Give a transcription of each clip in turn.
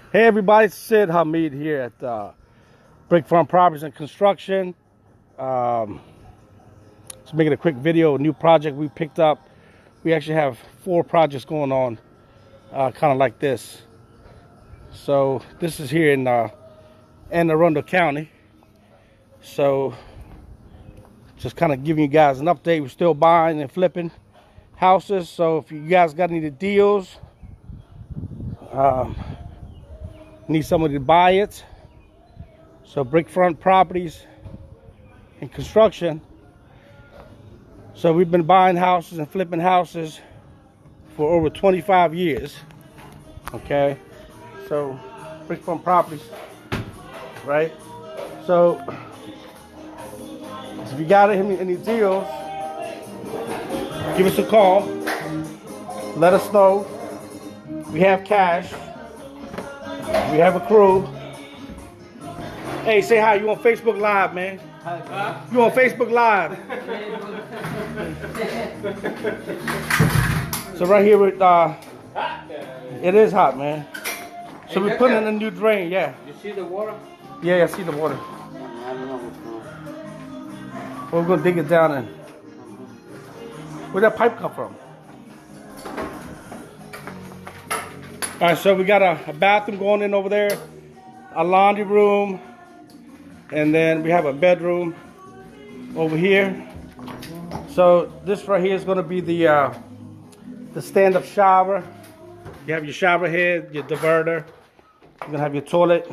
Hey everybody, it's Sid Hameed here at Brick Farm Properties and Construction. Just making a quick video, a new project we picked up. We actually have 4 projects going on, kind of like this. So this is here in Anne Arundel County. So just kind of giving you guys an update. We're still buying and flipping houses. So if you guys got any deals, need somebody to buy it. So Brickfront Properties and Construction. So we've been buying houses and flipping houses for over 25 years. Okay, so Brickfront Properties, right? So if you got any deals, give us a call. Let us know. We have cash. We have a crew. Hey, say hi. You on Facebook Live, man? Huh? You on Facebook Live? So right here with it is hot, man. So we're putting in a new drain. Yeah. You see the water? Yeah, I see the water. I don't know what's going on. We're gonna dig it down and where'd that pipe come from? All right, so we got a bathroom going in over there, a laundry room, and then we have a bedroom over here. So this right here is going to be the stand-up shower. You have your shower head, your diverter. You're gonna have your toilet,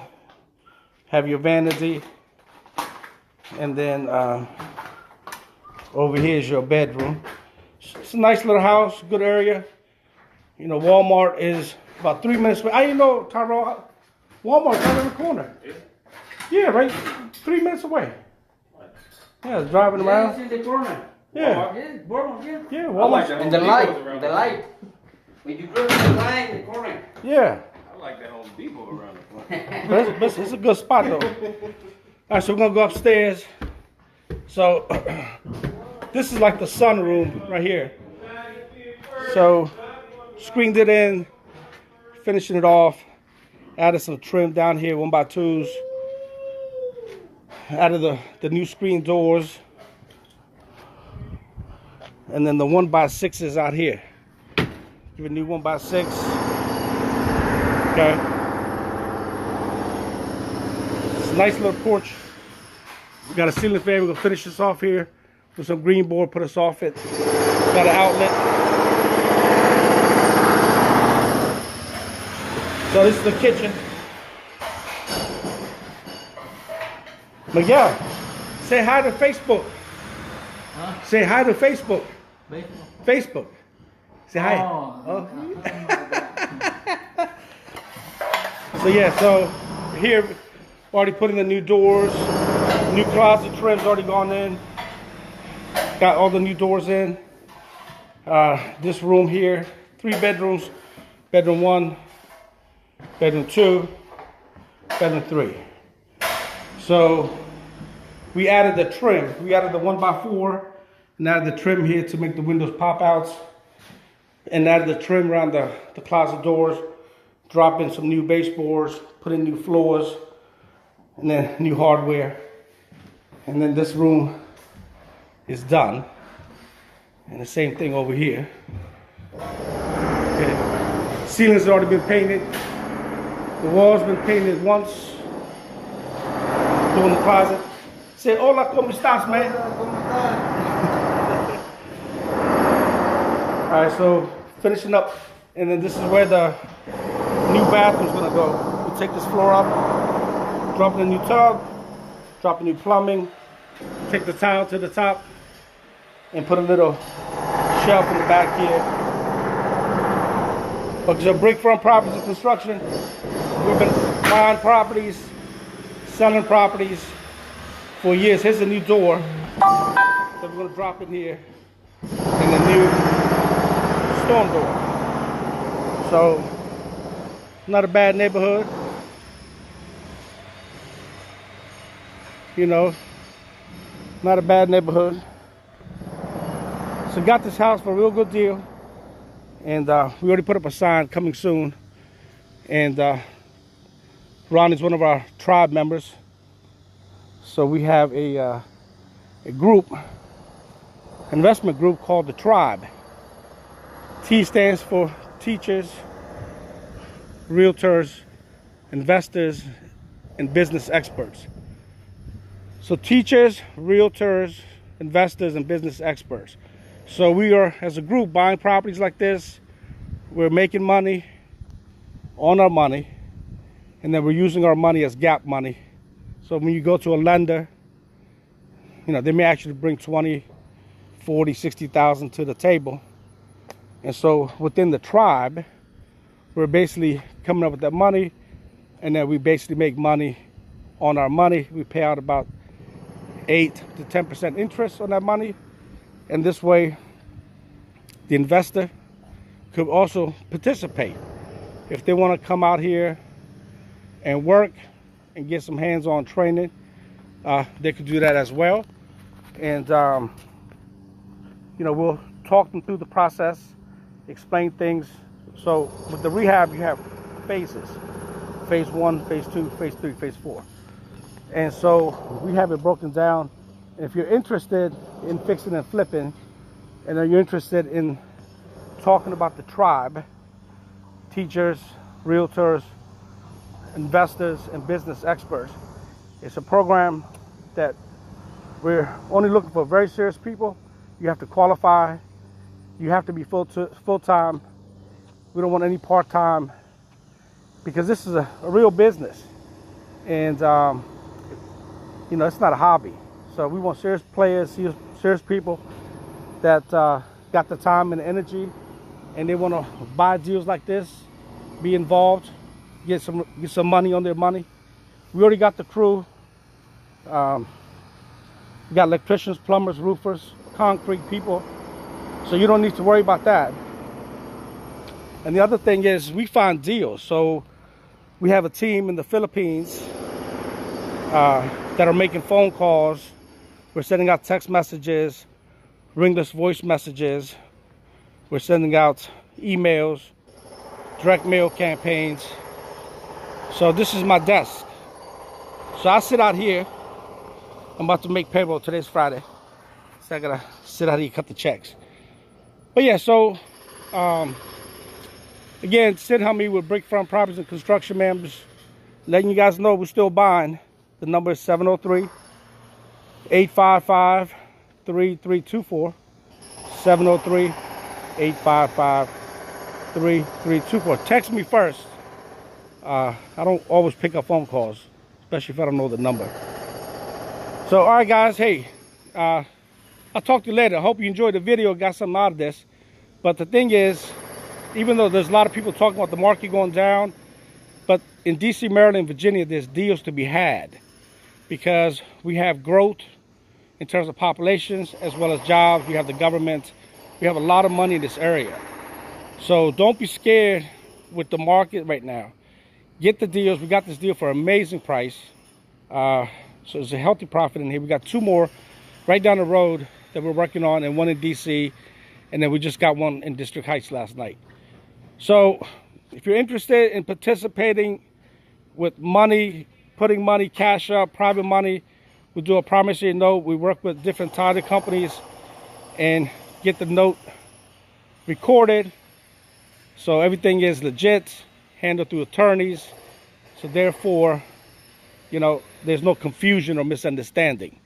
have your vanity, and then over here is your bedroom. It's a nice little house, good area. You know, Walmart is about 3 minutes away. I didn't know, Tyrone, Walmart's right in the corner. Yeah, right 3 minutes away. Yeah, driving around. It's in the corner. Yeah. Walmart. Yeah, Walmart. And the light. When you go to the light in the corner. Yeah. I like that Home Depot around the corner. But it's a good spot though. All right, so we're gonna go upstairs. So this is like the sunroom right here. So screened it in, finishing it off. Added some trim down here, 1x2s. Added the new screen doors. And then the 1x6s out here. Give a new 1x6. Okay. It's a nice little porch. We got a ceiling fan. We're gonna finish this off here with some green board, put us off it. Got an outlet. So this is the kitchen. Miguel, say hi to Facebook. Huh? Say hi to Facebook. Facebook. Say hi. Oh. So yeah, so here already putting the new doors, new closet trim's already gone in. Got all the new doors in. This room here, 3 bedrooms. Bedroom 1, bedroom 2, bedroom 3. So we added the trim. We added the 1x4 and added the trim here to make the windows pop outs. And added the trim around the closet doors. Drop in some new baseboards, put in new floors, and then new hardware. And then this room is done. And the same thing over here. Okay. Ceiling's already been painted. The wall's been painted once. Doing the closet. Say, hola, ¿cómo estás, man? All right, so finishing up. And then this is where the new bathroom's gonna go. We'll take this floor up, drop in a new tub, drop a new plumbing, take the tile to the top, and put a little shelf in the back here. Because of Brickfront Properties and Construction, we've been buying properties, selling properties for years. Here's a new door that we're gonna drop in here, and a new storm door. So, not a bad neighborhood. You know, not a bad neighborhood. So got this house for a real good deal. And we already put up a sign, coming soon. And Ron is one of our tribe members. So we have a group, investment group called the Tribe. T stands for teachers, realtors, investors, and business experts. So teachers, realtors, investors, and business experts. So we are, as a group, buying properties like this. We're making money on our money, and then we're using our money as gap money. So when you go to a lender, you know, they may actually bring 20, 40, 60,000 to the table. And so within the Tribe, we're basically coming up with that money, and then we basically make money on our money. We pay out about 8 to 10% interest on that money. And this way, the investor could also participate. If they want to come out here and work and get some hands-on training, they could do that as well. And, you know, we'll talk them through the process, explain things. So with the rehab, you have phases. Phase 1, phase 2, phase 3, phase 4. And so we have it broken down. If you're interested in fixing and flipping, and then you're interested in talking about the Tribe, teachers, realtors, investors, and business experts, it's a program that we're only looking for very serious people. You have to qualify. You have to be full-time. We don't want any part-time, because this is a real business. And, you know, it's not a hobby. So we want serious players, serious people that got the time and the energy, and they want to buy deals like this, be involved, get some money on their money. We already got the crew. We got electricians, plumbers, roofers, concrete people. So you don't need to worry about that. And the other thing is, we find deals. So we have a team in the Philippines that are making phone calls. We're sending out text messages, ringless voice messages. We're sending out emails, direct mail campaigns. So this is my desk. So I sit out here. I'm about to make payroll. Today's Friday. So I gotta sit out here and cut the checks. But yeah, so again, Sid Hameed with Brick Front Properties and Construction, man. Just letting you guys know we're still buying. The number is 703-855-3324. 703-855-3324. Text me first. I don't always pick up phone calls, especially if I don't know the number. So, all right, guys. Hey, I'll talk to you later. I hope you enjoyed the video, got something out of this. But the thing is, even though there's a lot of people talking about the market going down, but in DC, Maryland, Virginia, there's deals to be had, because we have growth in terms of populations as well as jobs. We have the government. We have a lot of money in this area. So don't be scared with the market right now. Get the deals. We got this deal for an amazing price. So there's a healthy profit in here. We got 2 more right down the road that we're working on, and 1 in DC, and then we just got 1 in District Heights last night. So if you're interested in participating with money, putting money, cash up, private money, we do a promissory note. We work with different title companies and get the note recorded. So everything is legit, handled through attorneys. So therefore, you know, there's no confusion or misunderstanding.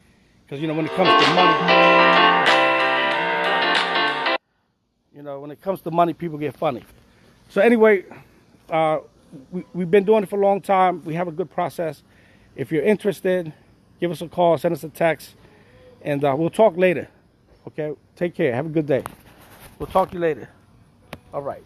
Because, you know, when it comes to money, people get funny. So anyway, we've been doing it for a long time. We have a good process. If you're interested, give us a call, send us a text, and we'll talk later. Okay? Take care. Have a good day. We'll talk to you later. All right.